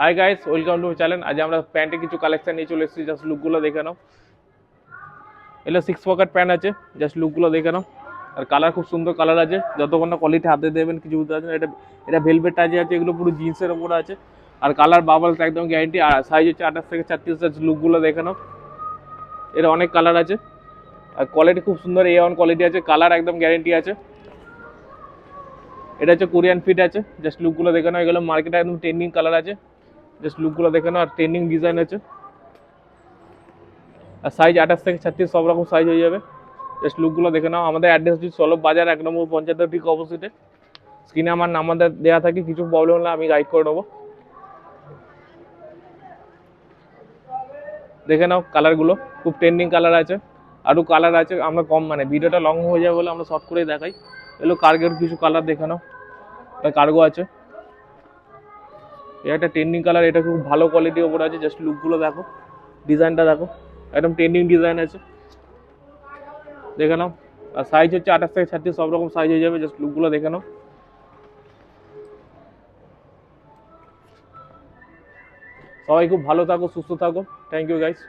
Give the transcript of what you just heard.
Hi guys, welcome to channel. আজ আমরা প্যান্টে কিছু কালেকশন নিয়ে চলে এসেছি, জাস্ট লুকগুলো দেখে নাও। এগুলো 6 পকেট প্যান্ট আছে, জাস্ট লুকগুলো দেখে নাও। আর কালার খুব সুন্দর কালার আছে, যতক্ষণ না কোয়ালিটি হাতে দেবেন কিছু বুঝতে পারছেন। এটা এটা ভেলভেট টাচে আছে, এগুলো পুরো জিন্সের ওপর আছে। আর কালার বাবলস একদম গ্যারেন্টি। আর সাইজ হচ্ছে 28 থেকে 36। লুকগুলো দেখে নাও, এটা অনেক কালার আছে। আর কোয়ালিটি খুব সুন্দর, A1 কোয়ালিটি আছে, কালার একদম গ্যারেন্টি আছে। এটা হচ্ছে কোরিয়ান ফিট আছে, জাস্ট লুকগুলো দেখে নাও। এগুলো মার্কেটে একদম ট্রেন্ডিং কালার আছে, জাস্ট লুকগুলো দেখে নাও। আর ট্রেন্ডিং ডিজাইন আছে। আর সাইজ 28 থেকে 36 সব রকম সাইজ হয়ে যাবে, জাস্ট লুকগুলো দেখে নাও। আমাদের অ্যাড্রেস হচ্ছে সলভ বাজার 1 নম্বর পঞ্চায়েতের ঠিক অপোজিটে। স্ক্রিনে আমার নাম্বার দেওয়া থাকে, কিছু প্রবলেম হলে আমি গাইড করে নেবো। দেখে নাও কালারগুলো, খুব ট্রেন্ডিং কালার আছে। আরও কালার আছে, আমরা কম মানে ভিডিওটা লং হয়ে যাবে বলে আমরা শর্ট করেই দেখাই। এগুলো কার্গোর কিছু কালার দেখে নাও, এটা কার্গো আছে। এটা একটা ট্রেন্ডিং কালার, এটা খুব ভালো কোয়ালিটির ওপর আছে, জাস্ট লুকগুলো দেখো, ডিজাইনটা দেখো, একদম ট্রেন্ডিং ডিজাইন আছে, দেখে নাও। আর সাইজ হচ্ছে 28 থেকে 36 সব রকম সাইজ হয়ে যাবে, জাস্ট লুকগুলো দেখে নাও। সবাই খুব ভালো থাকো, সুস্থ থাকো। Thank you guys.